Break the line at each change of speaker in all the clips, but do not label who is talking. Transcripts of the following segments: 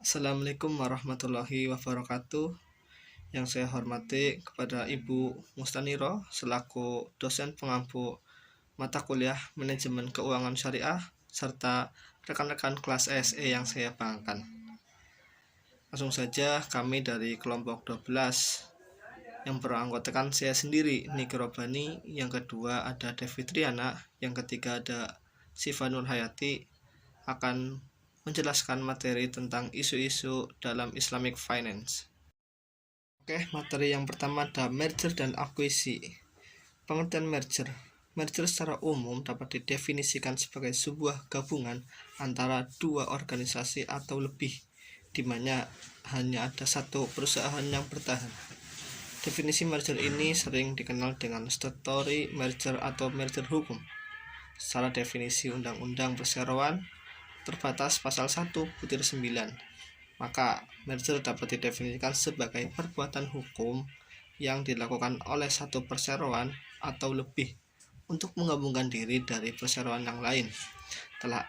Assalamualaikum warahmatullahi wabarakatuh. Yang saya hormati kepada Ibu Mustaniro selaku dosen pengampu mata kuliah Manajemen Keuangan Syariah serta rekan-rekan kelas SE yang saya banggakan. Langsung saja, kami dari kelompok 12 yang beranggotakan saya sendiri, Niki Robani, yang kedua ada Devi Triana, yang ketiga ada Siva Nur Hayati, akan menjelaskan materi tentang isu-isu dalam Islamic Finance. Oke, materi yang pertama ada merger dan akuisisi. Pengertian merger. Merger secara umum dapat didefinisikan sebagai sebuah gabungan antara dua organisasi atau lebih, di mana hanya ada satu perusahaan yang bertahan. Definisi merger ini sering dikenal dengan statutory merger atau merger hukum. Secara definisi Undang-Undang Perseroan terbatas pasal 1/9. Maka merger dapat didefinisikan sebagai perbuatan hukum yang dilakukan oleh satu perseroan atau lebih untuk menggabungkan diri dari perseroan yang lain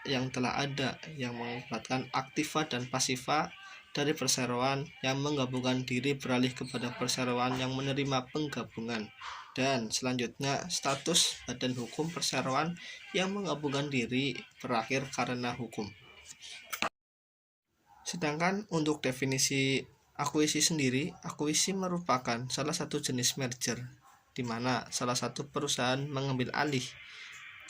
yang telah ada, yang mengakibatkan aktiva dan pasiva dari perseroan yang menggabungkan diri beralih kepada perseroan yang menerima penggabungan, dan selanjutnya status badan hukum perseroan yang menggabungkan diri berakhir karena hukum. Sedangkan untuk definisi akuisisi sendiri, akuisisi merupakan salah satu jenis merger, di mana salah satu perusahaan mengambil alih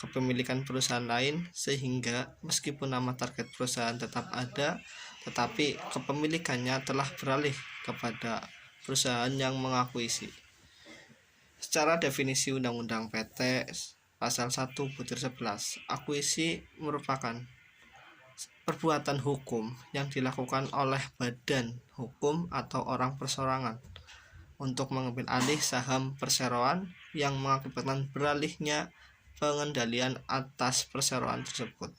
kepemilikan perusahaan lain, sehingga meskipun nama target perusahaan tetap ada, tetapi kepemilikannya telah beralih kepada perusahaan yang mengakuisisi. Secara definisi Undang-Undang PT pasal 1/11, akuisisi merupakan perbuatan hukum yang dilakukan oleh badan hukum atau orang perseorangan untuk mengambil alih saham perseroan yang mengakibatkan beralihnya pengendalian atas perseroan tersebut.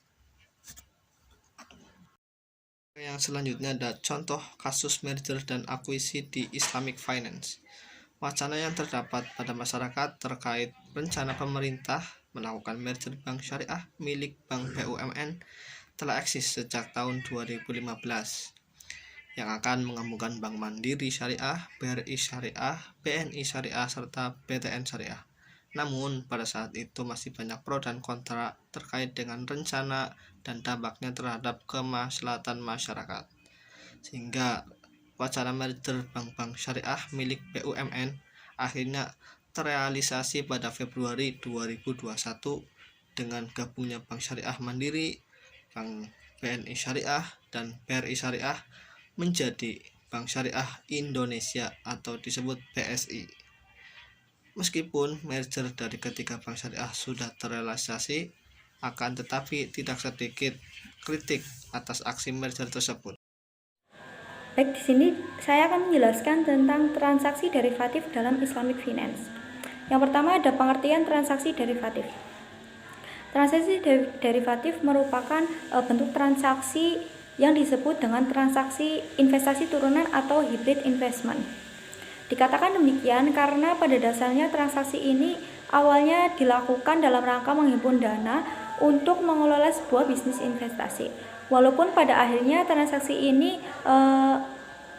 Yang selanjutnya ada contoh kasus merger dan akuisisi di Islamic Finance. Wacana yang terdapat pada masyarakat terkait rencana pemerintah melakukan merger bank syariah milik bank BUMN telah eksis sejak tahun 2015, yang akan menggabungkan Bank Mandiri Syariah, BRI Syariah, BNI Syariah, serta BTN Syariah. Namun, pada saat itu masih banyak pro dan kontra terkait dengan rencana dan dampaknya terhadap kemaslahatan masyarakat, sehingga wacana merger bank-bank syariah milik BUMN akhirnya terrealisasi pada Februari 2021 dengan gabungnya Bank Syariah Mandiri, Bank BNI Syariah, dan BRI Syariah menjadi Bank Syariah Indonesia atau disebut BSI. Meskipun merger dari ketiga bank syariah sudah terrealisasi, akan tetapi tidak sedikit kritik atas aksi merger tersebut.
Baik, di sini saya akan menjelaskan tentang transaksi derivatif dalam Islamic Finance. Yang pertama ada pengertian transaksi derivatif. Transaksi derivatif merupakan bentuk transaksi yang disebut dengan transaksi investasi turunan atau hybrid investment. Dikatakan demikian karena pada dasarnya transaksi ini awalnya dilakukan dalam rangka menghimpun dana untuk mengelola sebuah bisnis investasi. Walaupun pada akhirnya transaksi ini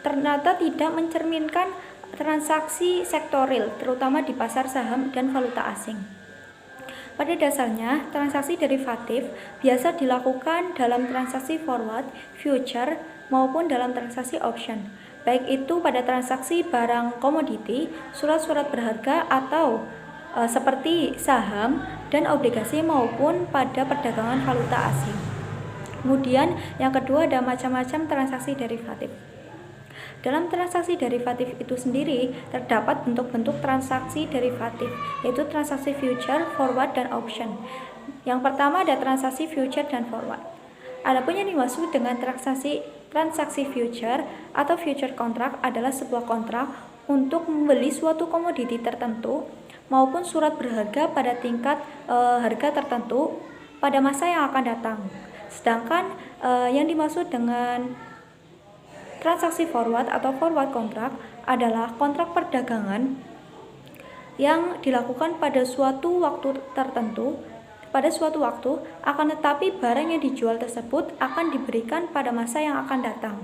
ternyata tidak mencerminkan transaksi sektoril, terutama di pasar saham dan valuta asing. Pada dasarnya, transaksi derivatif biasa dilakukan dalam transaksi forward, future, maupun dalam transaksi option, baik itu pada transaksi barang komoditi, surat-surat berharga, atau seperti saham dan obligasi, maupun pada perdagangan valuta asing. Kemudian yang kedua ada macam-macam transaksi derivatif. Dalam transaksi derivatif itu sendiri terdapat bentuk-bentuk transaksi derivatif, yaitu transaksi future, forward, dan option. Yang pertama ada transaksi future dan forward. Adapun yang dimaksud dengan transaksi future atau future contract adalah sebuah kontrak untuk membeli suatu komoditi tertentu maupun surat berharga pada tingkat harga tertentu pada masa yang akan datang. Sedangkan yang dimaksud dengan transaksi forward atau forward contract adalah kontrak perdagangan yang dilakukan pada suatu waktu tertentu, akan tetapi barang yang dijual tersebut akan diberikan pada masa yang akan datang.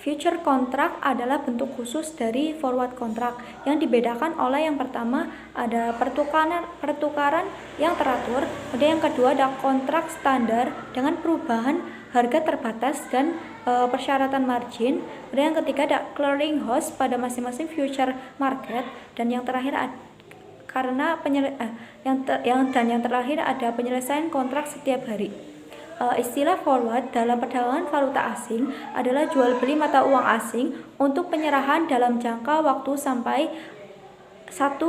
future contract adalah bentuk khusus dari forward contract yang dibedakan oleh yang pertama ada pertukaran yang teratur, kemudian yang kedua ada kontrak standar dengan perubahan harga terbatas dan persyaratan margin, kemudian yang ketiga ada clearing house pada masing-masing future market, dan yang terakhir yang terakhir ada penyelesaian kontrak setiap hari. Istilah forward dalam perdagangan valuta asing adalah jual beli mata uang asing untuk penyerahan dalam jangka waktu 1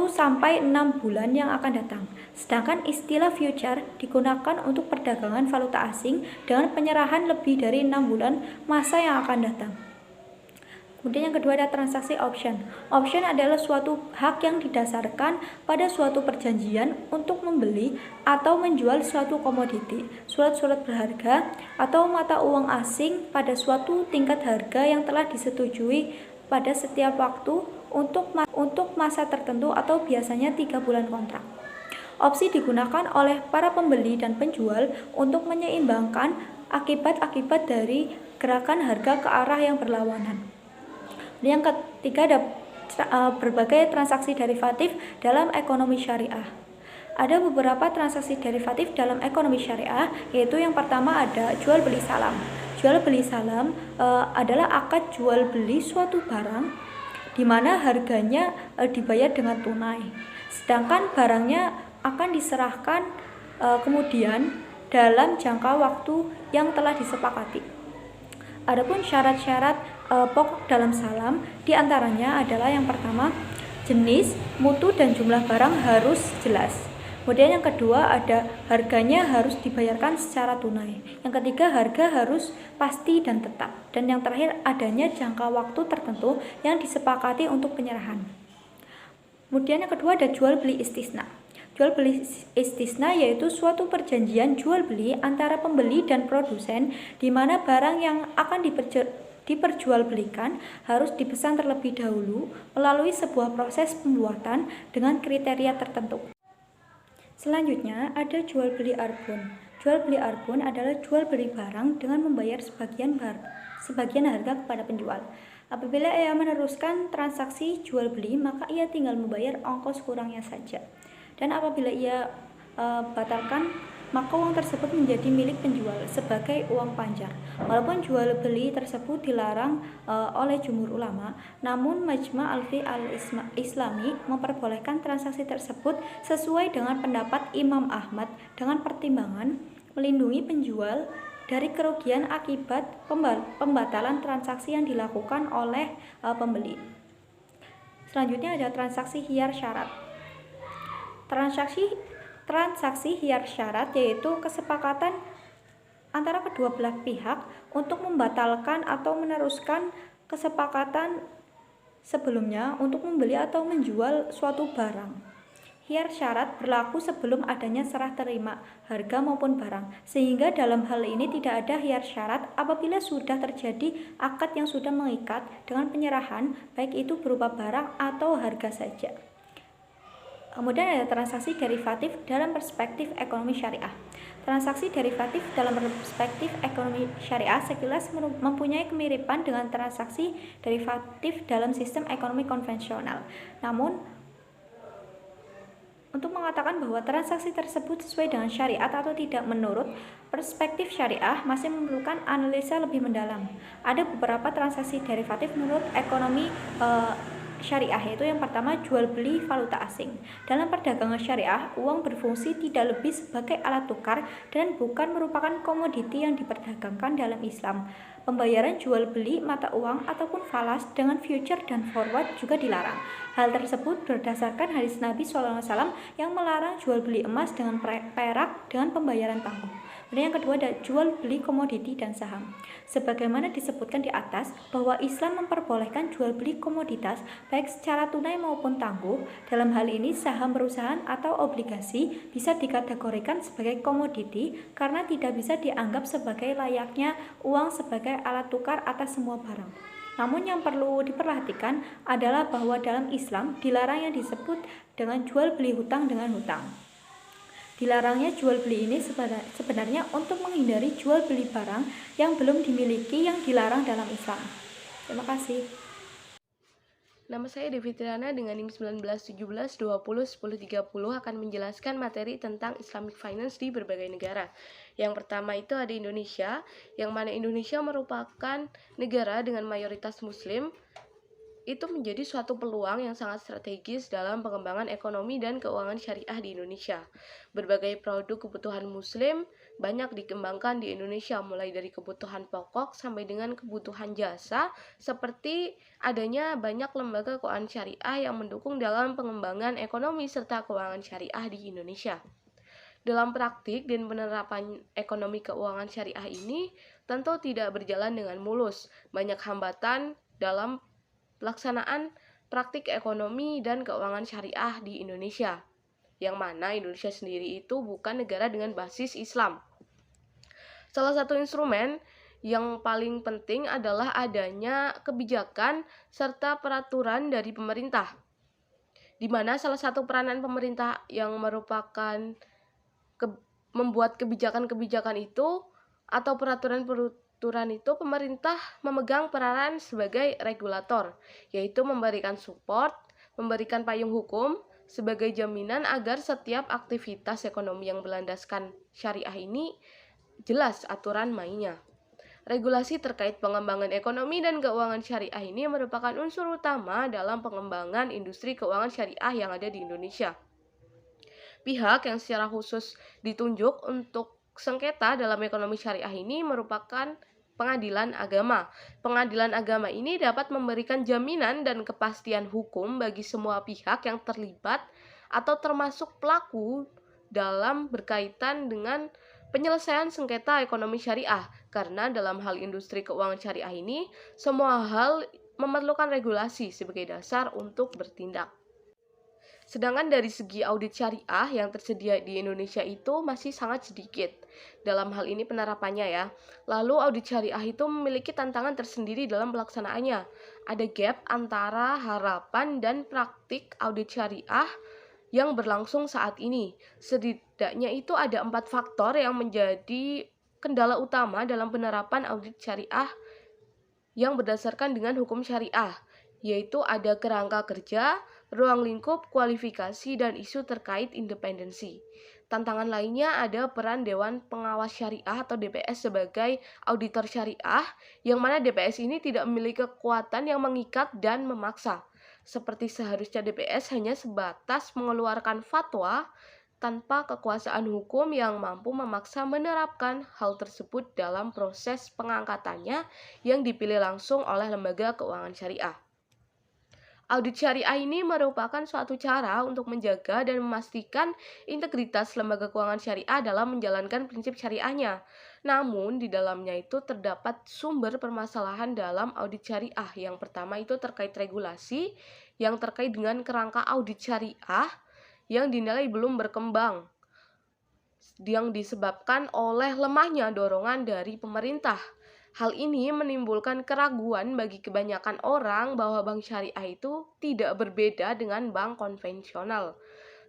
sampai 6 bulan yang akan datang. Sedangkan istilah future digunakan untuk perdagangan valuta asing dengan penyerahan lebih dari 6 bulan masa yang akan datang. Kemudian yang kedua ada transaksi option. Option adalah suatu hak yang didasarkan pada suatu perjanjian untuk membeli atau menjual suatu komoditi, surat-surat berharga, atau mata uang asing pada suatu tingkat harga yang telah disetujui pada setiap waktu untuk masa tertentu atau biasanya 3 bulan kontrak. Opsi digunakan oleh para pembeli dan penjual untuk menyeimbangkan akibat-akibat dari gerakan harga ke arah yang berlawanan. Yang ketiga ada berbagai transaksi derivatif dalam ekonomi syariah. Ada beberapa transaksi derivatif dalam ekonomi syariah, yaitu yang pertama ada jual beli salam. Jual beli salam adalah akad jual beli suatu barang di mana harganya dibayar dengan tunai, sedangkan barangnya akan diserahkan kemudian dalam jangka waktu yang telah disepakati. Adapun syarat-syarat pokok dalam salam diantaranya adalah yang pertama, jenis, mutu, dan jumlah barang harus jelas. Kemudian yang kedua ada harganya harus dibayarkan secara tunai. Yang ketiga harga harus pasti dan tetap. Dan yang terakhir adanya jangka waktu tertentu yang disepakati untuk penyerahan. Kemudian yang kedua ada jual beli istisna. Jual beli istisna yaitu suatu perjanjian jual beli antara pembeli dan produsen di mana barang yang akan diperjualbelikan harus dipesan terlebih dahulu melalui sebuah proses pembuatan dengan kriteria tertentu. Selanjutnya ada jual beli arbon. Jual beli arbon adalah jual beli barang dengan membayar sebagian harga kepada penjual. Apabila ia meneruskan transaksi jual beli, maka ia tinggal membayar ongkos kurangnya saja. Dan apabila ia batalkan, maka uang tersebut menjadi milik penjual sebagai uang panjar. Walaupun jual beli tersebut dilarang oleh jumhur ulama, namun Majma' al-Fiqh al-Islami memperbolehkan transaksi tersebut sesuai dengan pendapat Imam Ahmad dengan pertimbangan melindungi penjual dari kerugian akibat pembatalan transaksi yang dilakukan oleh pembeli. Selanjutnya ada transaksi hiyar syarat. Transaksi hiyar syarat yaitu kesepakatan antara kedua belah pihak untuk membatalkan atau meneruskan kesepakatan sebelumnya untuk membeli atau menjual suatu barang. Hiyar syarat berlaku sebelum adanya serah terima harga maupun barang, sehingga dalam hal ini tidak ada hiyar syarat apabila sudah terjadi akad yang sudah mengikat dengan penyerahan, baik itu berupa barang atau harga saja. Kemudian ada transaksi derivatif dalam perspektif ekonomi syariah. Transaksi derivatif dalam perspektif ekonomi syariah sekilas mempunyai kemiripan dengan transaksi derivatif dalam sistem ekonomi konvensional. Namun, untuk mengatakan bahwa transaksi tersebut sesuai dengan syariat atau tidak menurut perspektif syariah masih memerlukan analisa lebih mendalam. Ada beberapa transaksi derivatif menurut ekonomi syariah, yaitu yang pertama jual beli valuta asing. Dalam perdagangan syariah, uang berfungsi tidak lebih sebagai alat tukar dan bukan merupakan komoditi yang diperdagangkan dalam Islam. Pembayaran jual beli mata uang ataupun falas dengan future dan forward juga dilarang. Hal tersebut berdasarkan hadis Nabi SAW yang melarang jual beli emas dengan perak dengan pembayaran tangguh. Dan yang kedua ada jual beli komoditi dan saham. Sebagaimana disebutkan di atas bahwa Islam memperbolehkan jual beli komoditas baik secara tunai maupun tangguh. Dalam hal ini saham perusahaan atau obligasi bisa dikategorikan sebagai komoditi karena tidak bisa dianggap sebagai layaknya uang sebagai alat tukar atas semua barang. Namun yang perlu diperhatikan adalah bahwa dalam Islam dilarang yang disebut dengan jual beli hutang dengan hutang. Dilarangnya jual beli ini sebenarnya untuk menghindari jual beli barang yang belum dimiliki yang dilarang dalam Islam. Terima kasih.
Nama saya Devi Triana dengan NIM 1917201030 akan menjelaskan materi tentang Islamic Finance di berbagai negara. Yang pertama itu ada Indonesia, yang mana Indonesia merupakan negara dengan mayoritas Muslim. Itu menjadi suatu peluang yang sangat strategis dalam pengembangan ekonomi dan keuangan syariah di Indonesia. Berbagai produk kebutuhan Muslim banyak dikembangkan di Indonesia, mulai dari kebutuhan pokok sampai dengan kebutuhan jasa, seperti adanya banyak lembaga keuangan syariah yang mendukung dalam pengembangan ekonomi serta keuangan syariah di Indonesia. Dalam praktik dan penerapan ekonomi keuangan syariah ini tentu tidak berjalan dengan mulus. Banyak hambatan dalam pelaksanaan praktik ekonomi dan keuangan syariah di Indonesia, yang mana Indonesia sendiri itu bukan negara dengan basis Islam. Salah satu instrumen yang paling penting adalah adanya kebijakan serta peraturan dari pemerintah, di mana salah satu peranan pemerintah yang merupakan membuat kebijakan-kebijakan itu atau peraturan itu, pemerintah memegang peranan sebagai regulator, yaitu memberikan support, memberikan payung hukum sebagai jaminan agar setiap aktivitas ekonomi yang berlandaskan syariah ini jelas aturan mainnya. Regulasi terkait pengembangan ekonomi dan keuangan syariah ini merupakan unsur utama dalam pengembangan industri keuangan syariah yang ada di Indonesia. Pihak yang secara khusus ditunjuk untuk sengketa dalam ekonomi syariah ini merupakan pengadilan agama. Pengadilan agama ini dapat memberikan jaminan dan kepastian hukum bagi semua pihak yang terlibat atau termasuk pelaku dalam berkaitan dengan penyelesaian sengketa ekonomi syariah. Karena dalam hal industri keuangan syariah ini, semua hal memerlukan regulasi sebagai dasar untuk bertindak. Sedangkan dari segi audit syariah yang tersedia di Indonesia itu masih sangat sedikit. Dalam hal ini penerapannya ya. Lalu audit syariah itu memiliki tantangan tersendiri dalam pelaksanaannya. Ada gap antara harapan dan praktik audit syariah yang berlangsung saat ini. Setidaknya itu ada 4 faktor yang menjadi kendala utama dalam penerapan audit syariah yang berdasarkan dengan hukum syariah, yaitu ada kerangka kerja, ruang lingkup, kualifikasi, dan isu terkait independensi. Tantangan lainnya ada peran Dewan Pengawas Syariah atau DPS sebagai auditor syariah, yang mana DPS ini tidak memiliki kekuatan yang mengikat dan memaksa. Seperti seharusnya DPS hanya sebatas mengeluarkan fatwa tanpa kekuasaan hukum yang mampu memaksa menerapkan hal tersebut dalam proses pengangkatannya yang dipilih langsung oleh lembaga keuangan syariah. Audit syariah ini merupakan suatu cara untuk menjaga dan memastikan integritas lembaga keuangan syariah dalam menjalankan prinsip syariahnya. Namun, di dalamnya itu terdapat sumber permasalahan dalam audit syariah. Yang pertama itu terkait regulasi, yang terkait dengan kerangka audit syariah yang dinilai belum berkembang, yang disebabkan oleh lemahnya dorongan dari pemerintah. Hal ini menimbulkan keraguan bagi kebanyakan orang bahwa bank syariah itu tidak berbeda dengan bank konvensional.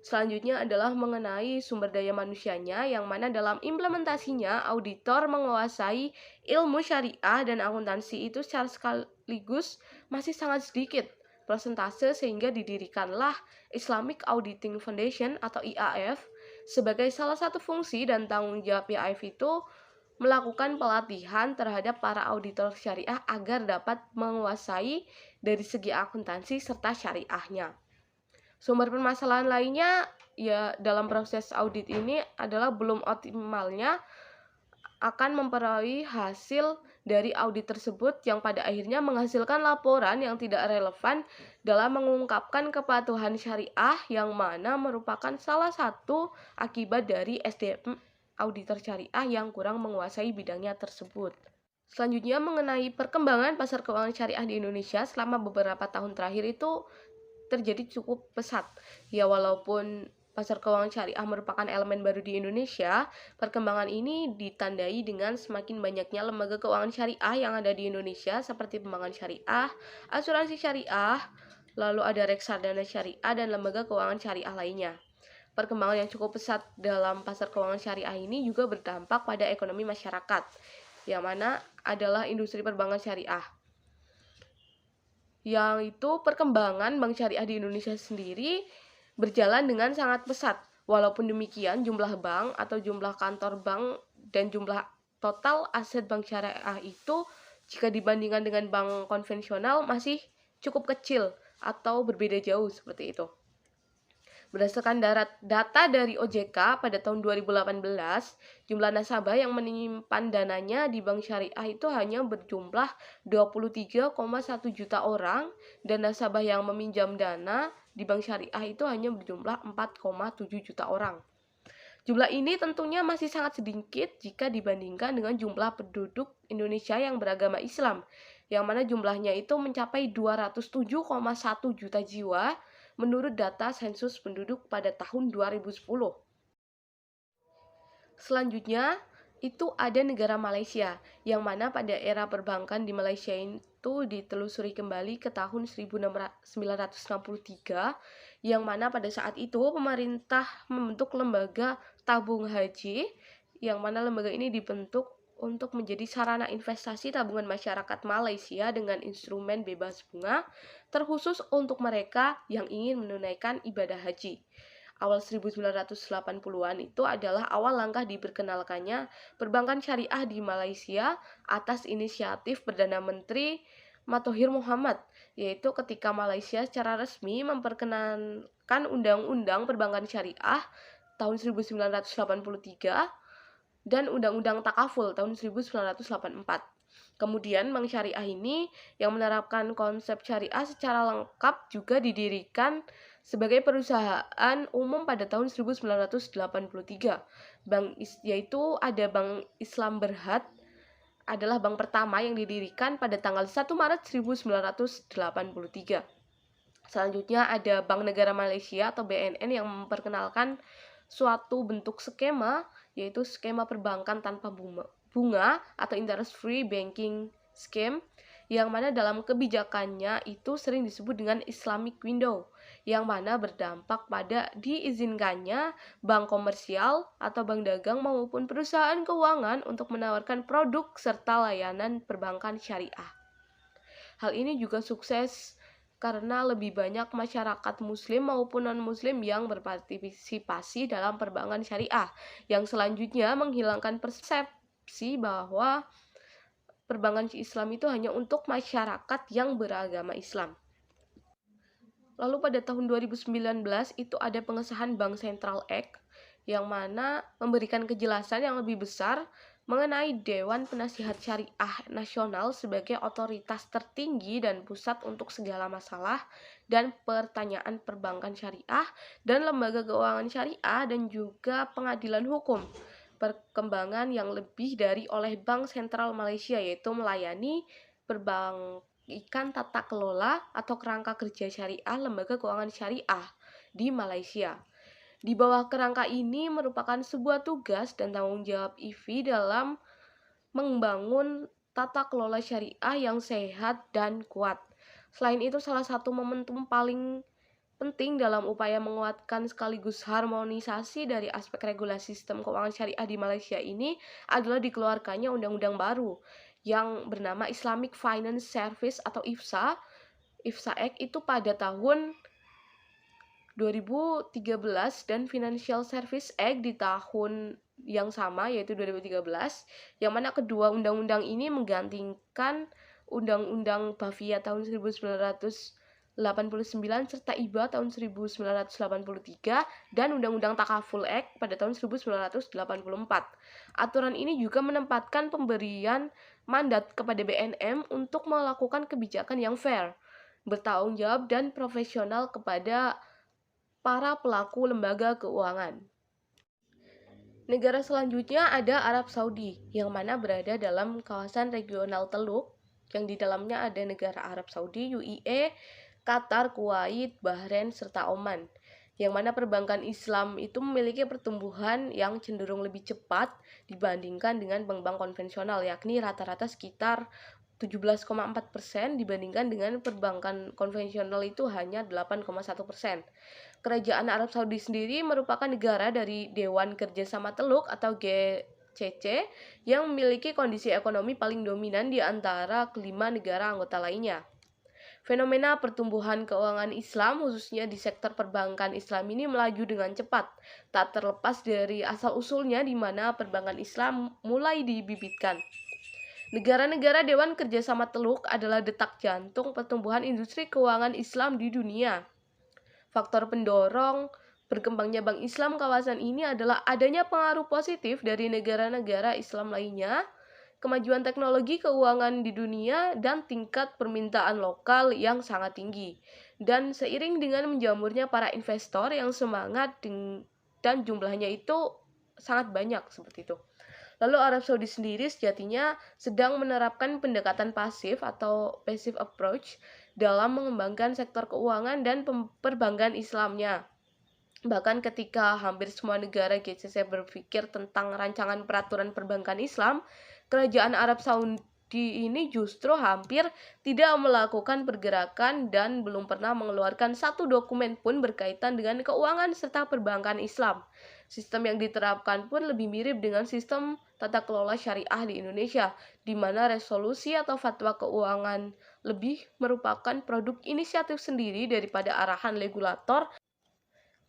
Selanjutnya adalah mengenai sumber daya manusianya, yang mana dalam implementasinya auditor menguasai ilmu syariah dan akuntansi itu secara sekaligus masih sangat sedikit persentase, sehingga didirikanlah Islamic Auditing Foundation atau IAF sebagai salah satu fungsi dan tanggung jawab IAF itu melakukan pelatihan terhadap para auditor syariah agar dapat menguasai dari segi akuntansi serta syariahnya. Sumber permasalahan lainnya ya dalam proses audit ini adalah belum optimalnya akan memperoleh hasil dari audit tersebut, yang pada akhirnya menghasilkan laporan yang tidak relevan dalam mengungkapkan kepatuhan syariah, yang mana merupakan salah satu akibat dari SDM auditor syariah yang kurang menguasai bidangnya tersebut. Selanjutnya mengenai perkembangan pasar keuangan syariah di Indonesia selama beberapa tahun terakhir itu terjadi cukup pesat. Ya, walaupun pasar keuangan syariah merupakan elemen baru di Indonesia, perkembangan ini ditandai dengan semakin banyaknya lembaga keuangan syariah yang ada di Indonesia seperti Pembangunan Syariah, Asuransi Syariah, lalu ada Reksadana Syariah dan lembaga keuangan syariah lainnya. Perkembangan yang cukup pesat dalam pasar keuangan syariah ini juga berdampak pada ekonomi masyarakat, yang mana adalah industri perbankan syariah. yang itu perkembangan bank syariah di Indonesia sendiri berjalan dengan sangat pesat. Walaupun demikian, jumlah bank atau jumlah kantor bank dan jumlah total aset bank syariah itu jika dibandingkan dengan bank konvensional masih cukup kecil atau berbeda jauh seperti itu. Berdasarkan data dari OJK pada tahun 2018, jumlah nasabah yang menyimpan dananya di bank syariah itu hanya berjumlah 23,1 juta orang dan nasabah yang meminjam dana di bank syariah itu hanya berjumlah 4,7 juta orang. Jumlah ini tentunya masih sangat sedikit jika dibandingkan dengan jumlah penduduk Indonesia yang beragama Islam, yang mana jumlahnya itu mencapai 207,1 juta jiwa menurut data sensus penduduk pada tahun 2010. Selanjutnya, itu ada negara Malaysia, yang mana pada era perbankan di Malaysia itu ditelusuri kembali ke tahun 1963, yang mana pada saat itu pemerintah membentuk lembaga tabung haji, yang mana lembaga ini dibentuk untuk menjadi sarana investasi tabungan masyarakat Malaysia dengan instrumen bebas bunga, terkhusus untuk mereka yang ingin menunaikan ibadah haji. Awal 1980-an itu adalah awal langkah diperkenalkannya perbankan syariah di Malaysia atas inisiatif Perdana Menteri Mahathir Mohamad, yaitu ketika Malaysia secara resmi memperkenalkan Undang-Undang Perbankan Syariah tahun 1983 dan Undang-Undang Takaful tahun 1984. Kemudian Bank Syariah ini yang menerapkan konsep syariah secara lengkap juga didirikan sebagai perusahaan umum pada tahun 1983. Yaitu ada Bank Islam Berhad, adalah bank pertama yang didirikan pada tanggal 1 Maret 1983. Selanjutnya ada Bank Negara Malaysia atau BNN yang memperkenalkan suatu bentuk skema, yaitu skema perbankan tanpa bunga atau interest free banking scheme, yang mana dalam kebijakannya itu sering disebut dengan Islamic Window, yang mana berdampak pada diizinkannya bank komersial atau bank dagang maupun perusahaan keuangan untuk menawarkan produk serta layanan perbankan syariah. Hal ini juga sukses karena lebih banyak masyarakat muslim maupun non-muslim yang berpartisipasi dalam perbankan syariah, yang selanjutnya menghilangkan persepsi bahwa perbankan Islam itu hanya untuk masyarakat yang beragama Islam. Lalu pada tahun 2019 itu ada pengesahan Bank Sentral Act, yang mana memberikan kejelasan yang lebih besar mengenai Dewan Penasihat Syariah Nasional sebagai otoritas tertinggi dan pusat untuk segala masalah dan pertanyaan perbankan syariah dan lembaga keuangan syariah dan juga pengadilan hukum. Perkembangan yang lebih dari oleh Bank Sentral Malaysia, yaitu melayani perbaikan tata kelola atau kerangka kerja syariah lembaga keuangan syariah di Malaysia. Di bawah kerangka ini merupakan sebuah tugas dan tanggung jawab IFI dalam membangun tata kelola syariah yang sehat dan kuat. Selain itu, salah satu momentum paling penting dalam upaya menguatkan sekaligus harmonisasi dari aspek regulasi sistem keuangan syariah di Malaysia ini adalah dikeluarkannya undang-undang baru yang bernama Islamic Finance Service atau IFSA Act itu pada tahun 2013 dan Financial Service Act di tahun yang sama yaitu 2013, yang mana kedua undang-undang ini menggantikan Undang-Undang Bavia tahun 1989 serta IBA tahun 1983 dan Undang-Undang Takaful Act pada tahun 1984. Aturan ini juga menempatkan pemberian mandat kepada BNM untuk melakukan kebijakan yang fair, bertanggung jawab dan profesional kepada para pelaku lembaga keuangan. Negara selanjutnya ada Arab Saudi, yang mana berada dalam kawasan regional Teluk, yang di dalamnya ada negara Arab Saudi, UAE, Qatar, Kuwait, Bahrain, serta Oman, yang mana perbankan Islam itu memiliki pertumbuhan yang cenderung lebih cepat dibandingkan dengan bank-bank konvensional, yakni rata-rata sekitar 17,4% dibandingkan dengan perbankan konvensional itu hanya 8,1%. Kerajaan Arab Saudi sendiri merupakan negara dari Dewan Kerjasama Teluk atau GCC yang memiliki kondisi ekonomi paling dominan di antara kelima negara anggota lainnya. Fenomena pertumbuhan keuangan Islam, khususnya di sektor perbankan Islam ini melaju dengan cepat, tak terlepas dari asal-usulnya di mana perbankan Islam mulai dibibitkan. Negara-negara Dewan Kerjasama Teluk adalah detak jantung pertumbuhan industri keuangan Islam di dunia. Faktor pendorong berkembangnya Bank Islam kawasan ini adalah adanya pengaruh positif dari negara-negara Islam lainnya, kemajuan teknologi keuangan di dunia, dan tingkat permintaan lokal yang sangat tinggi. Dan seiring dengan menjamurnya para investor yang semangat dan jumlahnya itu sangat banyak seperti itu. Lalu Arab Saudi sendiri sejatinya sedang menerapkan pendekatan pasif atau passive approach dalam mengembangkan sektor keuangan dan perbankan Islamnya. Bahkan ketika hampir semua negara GCC berpikir tentang rancangan peraturan perbankan Islam, kerajaan Arab Saudi ini justru hampir tidak melakukan pergerakan dan belum pernah mengeluarkan satu dokumen pun berkaitan dengan keuangan serta perbankan Islam. Sistem yang diterapkan pun lebih mirip dengan sistem tata kelola syariah di Indonesia, di mana resolusi atau fatwa keuangan lebih merupakan produk inisiatif sendiri daripada arahan regulator.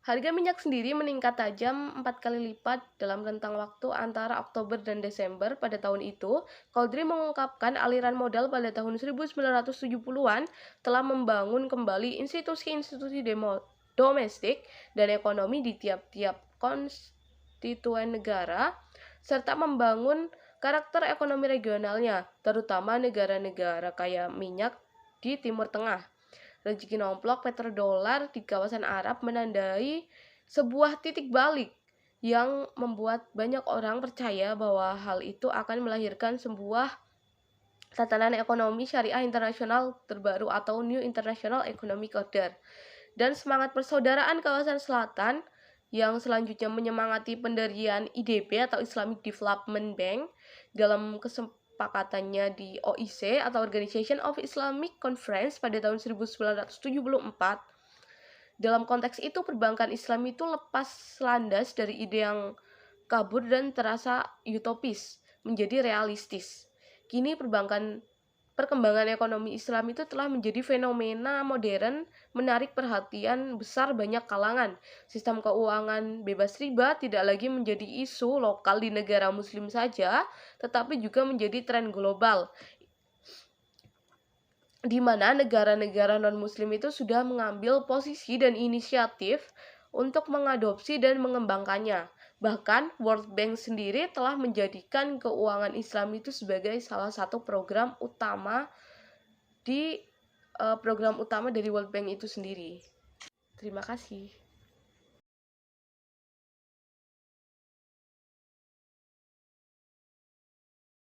Harga minyak sendiri meningkat tajam 4 kali lipat dalam rentang waktu antara Oktober dan Desember pada tahun itu. Qaudry mengungkapkan aliran modal pada tahun 1970-an telah membangun kembali institusi-institusi domestik dan ekonomi di tiap-tiap konstituen negara, serta membangun karakter ekonomi regionalnya, terutama negara-negara kaya minyak di Timur Tengah. Rezeki nomplok petrodolar di kawasan Arab menandai sebuah titik balik yang membuat banyak orang percaya bahwa hal itu akan melahirkan sebuah tatanan ekonomi syariah internasional terbaru atau New International Economic Order. Dan semangat persaudaraan kawasan selatan yang selanjutnya menyemangati pendirian IDB atau Islamic Development Bank dalam kesepakatannya di OIC atau Organization of Islamic Conference pada tahun 1974. Dalam konteks itu, perbankan Islam itu lepas landas dari ide yang kabur dan terasa utopis menjadi realistis. Kini perkembangan ekonomi Islam itu telah menjadi fenomena modern, menarik perhatian besar banyak kalangan. Sistem keuangan bebas riba tidak lagi menjadi isu lokal di negara muslim saja, tetapi juga menjadi tren global, di mana negara-negara non-muslim itu sudah mengambil posisi dan inisiatif untuk mengadopsi dan mengembangkannya. Bahkan World Bank sendiri telah menjadikan keuangan Islam itu sebagai salah satu program utama dari World Bank itu sendiri. Terima kasih.